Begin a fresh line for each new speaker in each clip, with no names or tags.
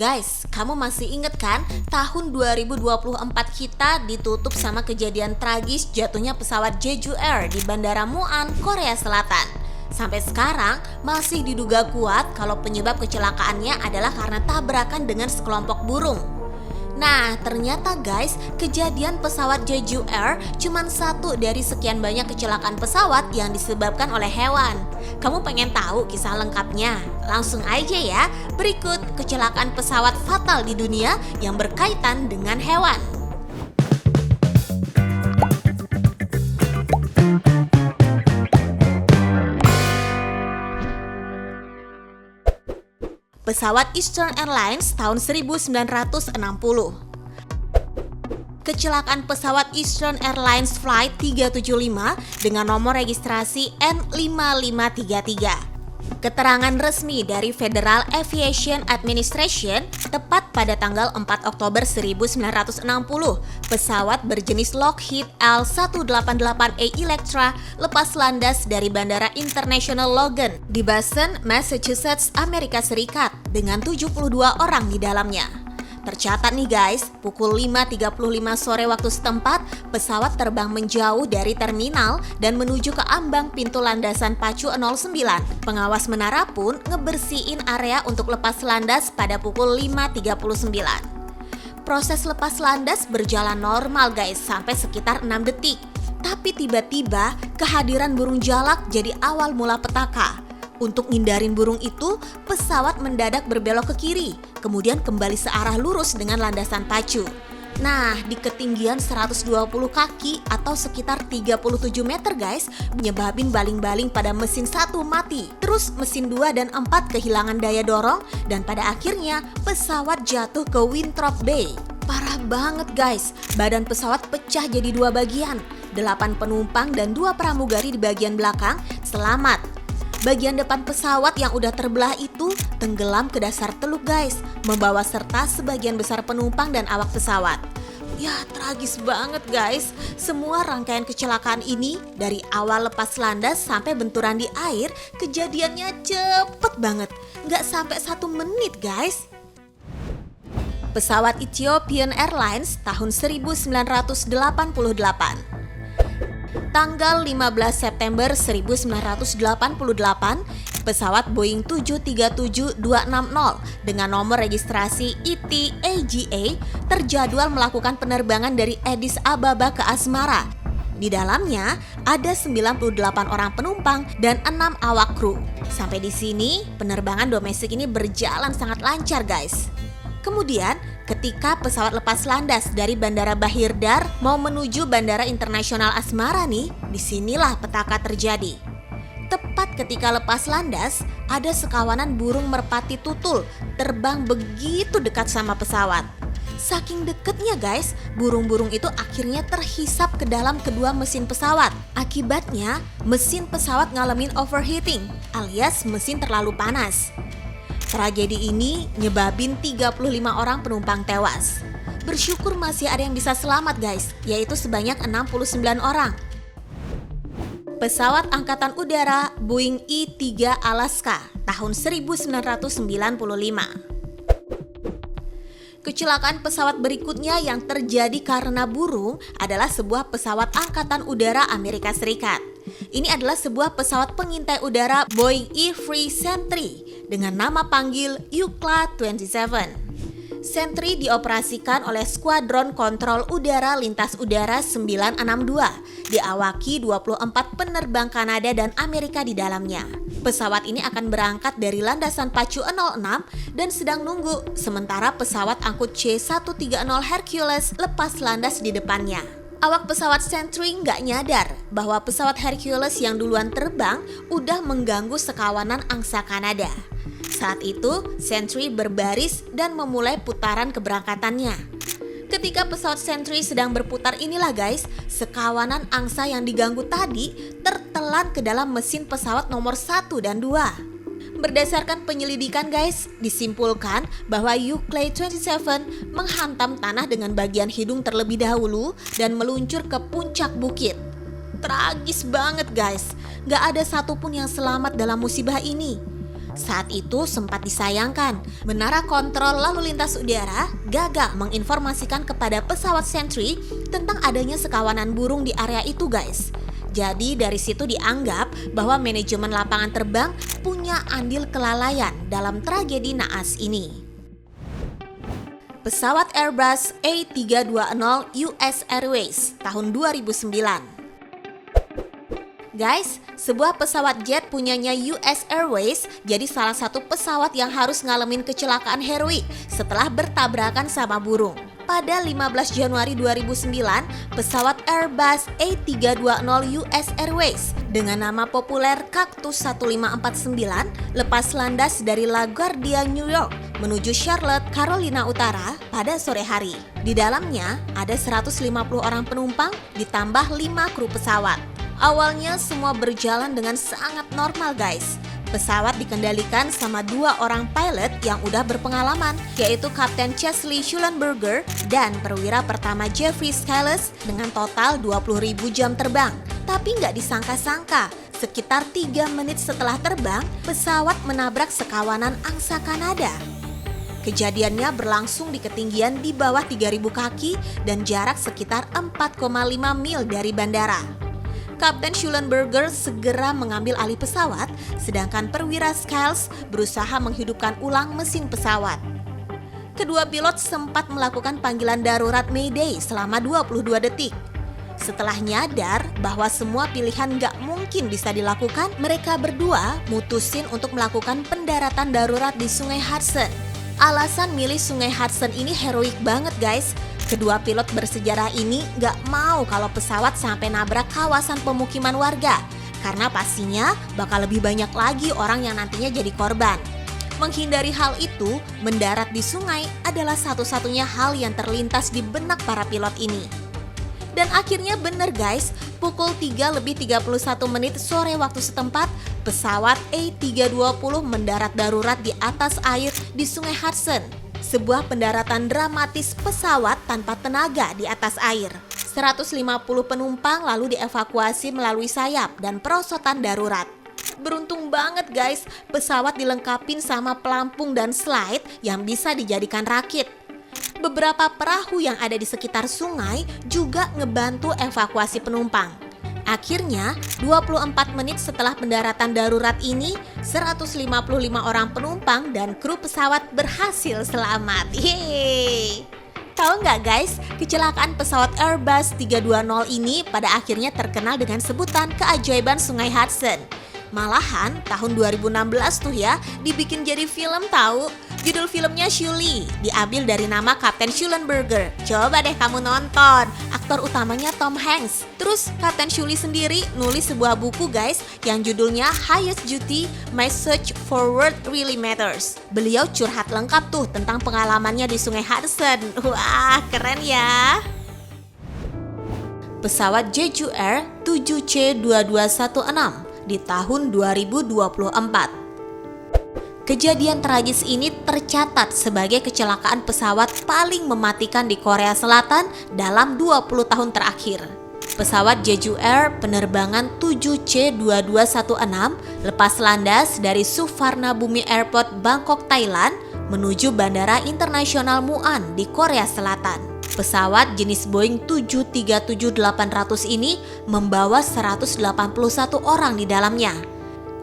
Guys, kamu masih inget kan tahun 2024 kita ditutup sama kejadian tragis jatuhnya pesawat Jeju Air di Bandara Muan, Korea Selatan. Sampai sekarang masih diduga kuat kalau penyebab kecelakaannya adalah karena tabrakan dengan sekelompok burung. Nah, ternyata guys, kejadian pesawat Jeju Air cuma satu dari sekian banyak kecelakaan pesawat yang disebabkan oleh hewan. Kamu pengen tahu kisah lengkapnya? Langsung aja ya, berikut kecelakaan pesawat fatal di dunia yang berkaitan dengan hewan. Pesawat Eastern Airlines tahun 1960. Kecelakaan pesawat Eastern Airlines Flight 375 dengan nomor registrasi N5533. Keterangan resmi dari Federal Aviation Administration tepat pada tanggal 4 Oktober 1960, pesawat berjenis Lockheed L188A Electra lepas landas dari Bandara International Logan di Boston, Massachusetts, Amerika Serikat dengan 72 orang di dalamnya. Tercatat nih guys, pukul 5.35 sore waktu setempat, pesawat terbang menjauh dari terminal dan menuju ke ambang pintu landasan pacu 09. Pengawas menara pun ngebersihin area untuk lepas landas pada pukul 5.39. Proses lepas landas berjalan normal guys sampai sekitar 6 detik. Tapi tiba-tiba kehadiran burung jalak jadi awal mula petaka. Untuk ngindarin burung itu, pesawat mendadak berbelok ke kiri, kemudian kembali searah lurus dengan landasan pacu. Nah, di ketinggian 120 kaki atau sekitar 37 meter guys, menyebabin baling-baling pada mesin 1 mati. Terus mesin 2 dan 4 kehilangan daya dorong dan pada akhirnya pesawat jatuh ke Winthrop Bay. Parah banget guys, badan pesawat pecah jadi 2 bagian. 8 penumpang dan 2 pramugari di bagian belakang selamat. Bagian depan pesawat yang udah terbelah itu tenggelam ke dasar teluk guys, membawa serta sebagian besar penumpang dan awak pesawat. Ya tragis banget guys, semua rangkaian kecelakaan ini dari awal lepas landas sampai benturan di air, kejadiannya cepet banget, nggak sampai 1 menit guys. Pesawat Ethiopian Airlines tahun 1988. Tanggal 15 September 1988, pesawat Boeing 737-260 dengan nomor registrasi ET-AGA terjadwal melakukan penerbangan dari Addis Ababa ke Asmara. Di dalamnya ada 98 orang penumpang dan 6 awak kru. Sampai di sini, penerbangan domestik ini berjalan sangat lancar guys. Kemudian, ketika pesawat lepas landas dari Bandara Bahir Dar mau menuju Bandara Internasional Asmara nih, disinilah petaka terjadi. Tepat ketika lepas landas, ada sekawanan burung merpati tutul terbang begitu dekat sama pesawat. Saking deketnya guys, burung-burung itu akhirnya terhisap ke dalam kedua mesin pesawat. Akibatnya, mesin pesawat ngalamin overheating alias mesin terlalu panas. Tragedi ini nyebabin 35 orang penumpang tewas. Bersyukur masih ada yang bisa selamat guys, yaitu sebanyak 69 orang. Pesawat Angkatan Udara Boeing E-3 Alaska tahun 1995. Kecelakaan pesawat berikutnya yang terjadi karena burung adalah sebuah pesawat Angkatan Udara Amerika Serikat. Ini adalah sebuah pesawat pengintai udara Boeing E-3 Sentry dengan nama panggil UCLA 27. Sentry dioperasikan oleh Skuadron Kontrol Udara Lintas Udara 962, diawaki 24 penerbang Kanada dan Amerika di dalamnya. Pesawat ini akan berangkat dari landasan pacu 06 dan sedang nunggu, sementara pesawat angkut C-130 Hercules lepas landas di depannya. Awak pesawat Sentry nggak nyadar bahwa pesawat Hercules yang duluan terbang udah mengganggu sekawanan angsa Kanada. Saat itu, Sentry berbaris dan memulai putaran keberangkatannya. Ketika pesawat Sentry sedang berputar inilah guys, sekawanan angsa yang diganggu tadi tertelan ke dalam mesin pesawat nomor 1 dan 2. Berdasarkan penyelidikan guys, disimpulkan bahwa UCLA 27 menghantam tanah dengan bagian hidung terlebih dahulu dan meluncur ke puncak bukit. Tragis banget guys, gak ada satupun yang selamat dalam musibah ini. Saat itu sempat disayangkan, menara kontrol lalu lintas udara gagal menginformasikan kepada pesawat Sentry tentang adanya sekawanan burung di area itu guys. Jadi dari situ dianggap bahwa manajemen lapangan terbang punya andil kelalaian dalam tragedi naas ini. Pesawat Airbus A320 US Airways tahun 2009. Guys, sebuah pesawat jet punyanya US Airways jadi salah satu pesawat yang harus ngalamin kecelakaan heroik setelah bertabrakan sama burung. Pada 15 Januari 2009, pesawat Airbus A320 US Airways dengan nama populer Cactus 1549 lepas landas dari LaGuardia, New York menuju Charlotte, Carolina Utara pada sore hari. Di dalamnya ada 150 orang penumpang ditambah 5 kru pesawat. Awalnya semua berjalan dengan sangat normal guys. Pesawat dikendalikan sama 2 orang pilot yang udah berpengalaman, yaitu Kapten Chesley Schulenberger dan perwira pertama Jeffrey Scales dengan total 20.000 jam terbang. Tapi nggak disangka-sangka, sekitar 3 menit setelah terbang, pesawat menabrak sekawanan angsa Kanada. Kejadiannya berlangsung di ketinggian di bawah 3.000 kaki dan jarak sekitar 4,5 mil dari bandara. Kapten Schulenberger segera mengambil alih pesawat, sedangkan perwira Scales berusaha menghidupkan ulang mesin pesawat. Kedua pilot sempat melakukan panggilan darurat Mayday selama 22 detik. Setelah nyadar bahwa semua pilihan gak mungkin bisa dilakukan, mereka berdua mutusin untuk melakukan pendaratan darurat di Sungai Hudson. Alasan milih Sungai Hudson ini heroik banget guys. Kedua pilot bersejarah ini gak mau kalau pesawat sampai nabrak kawasan pemukiman warga, karena pastinya bakal lebih banyak lagi orang yang nantinya jadi korban. Menghindari hal itu, mendarat di sungai adalah satu-satunya hal yang terlintas di benak para pilot ini. Dan akhirnya bener guys, pukul 3:31 sore waktu setempat, pesawat A320 mendarat darurat di atas air di Sungai Hudson. Sebuah pendaratan dramatis pesawat tanpa tenaga di atas air. 150 penumpang lalu dievakuasi melalui sayap dan perosotan darurat. Beruntung banget guys, pesawat dilengkapin sama pelampung dan slide yang bisa dijadikan rakit. Beberapa perahu yang ada di sekitar sungai juga ngebantu evakuasi penumpang. Akhirnya, 24 menit setelah pendaratan darurat ini, 155 orang penumpang dan kru pesawat berhasil selamat. Yeay! Tahu nggak guys, kecelakaan pesawat Airbus 320 ini pada akhirnya terkenal dengan sebutan keajaiban Sungai Hudson. Malahan tahun 2016 tuh ya, dibikin jadi film tahu. Judul filmnya Shuli, diambil dari nama Kapten Schulenberger. Coba deh kamu nonton, aktor utamanya Tom Hanks. Terus Kapten Shuli sendiri nulis sebuah buku guys, yang judulnya Highest Duty, My Search for What Really Matters. Beliau curhat lengkap tuh tentang pengalamannya di Sungai Hudson. Wah, keren ya. Pesawat Jeju Air 7C2216 di tahun 2024. Kejadian tragis ini tercatat sebagai kecelakaan pesawat paling mematikan di Korea Selatan dalam 20 tahun terakhir. Pesawat Jeju Air penerbangan 7C2216 lepas landas dari Suvarnabhumi Airport, Bangkok, Thailand menuju Bandara Internasional Muan di Korea Selatan. Pesawat jenis Boeing 737-800 ini membawa 181 orang di dalamnya.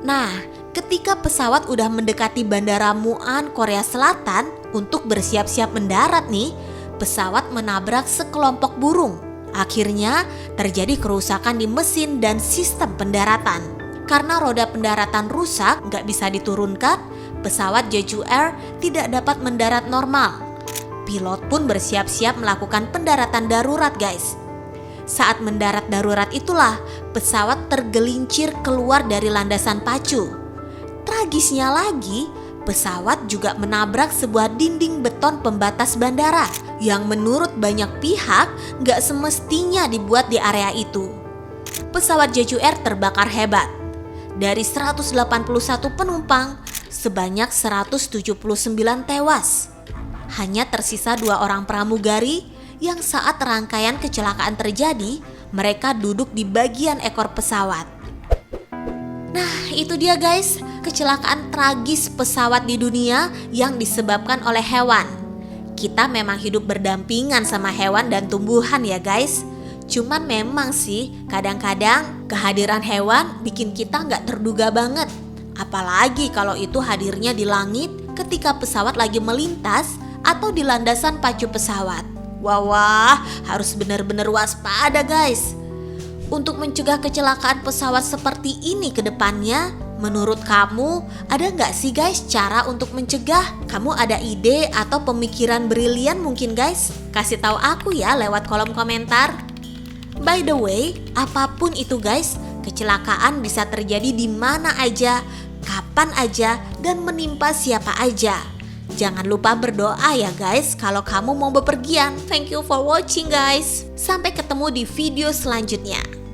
Nah, ketika pesawat udah mendekati Bandara Muan, Korea Selatan untuk bersiap-siap mendarat nih, pesawat menabrak sekelompok burung. Akhirnya terjadi kerusakan di mesin dan sistem pendaratan. Karena roda pendaratan rusak nggak bisa diturunkan, pesawat Jeju Air tidak dapat mendarat normal. Pilot pun bersiap-siap melakukan pendaratan darurat guys. Saat mendarat darurat itulah pesawat tergelincir keluar dari landasan pacu. Tragisnya lagi, pesawat juga menabrak sebuah dinding beton pembatas bandara yang menurut banyak pihak gak semestinya dibuat di area itu. Pesawat Jeju Air terbakar hebat. Dari 181 penumpang, sebanyak 179 tewas. Hanya tersisa 2 orang pramugari yang saat rangkaian kecelakaan terjadi, mereka duduk di bagian ekor pesawat. Nah, itu dia guys, kecelakaan tragis pesawat di dunia yang disebabkan oleh hewan. Kita memang hidup berdampingan sama hewan dan tumbuhan ya guys. Cuman memang sih kadang-kadang kehadiran hewan bikin kita nggak terduga banget. Apalagi kalau itu hadirnya di langit ketika pesawat lagi melintas atau di landasan pacu pesawat. Wah, harus benar-benar waspada guys. Untuk mencegah kecelakaan pesawat seperti ini ke depannya, menurut kamu ada nggak sih guys cara untuk mencegah? Kamu ada ide atau pemikiran brilian mungkin guys? Kasih tahu aku ya lewat kolom komentar. By the way, apapun itu guys, kecelakaan bisa terjadi di mana aja, kapan aja, dan menimpa siapa aja. Jangan lupa berdoa ya guys kalau kamu mau bepergian. Thank you for watching guys. Sampai ketemu di video selanjutnya.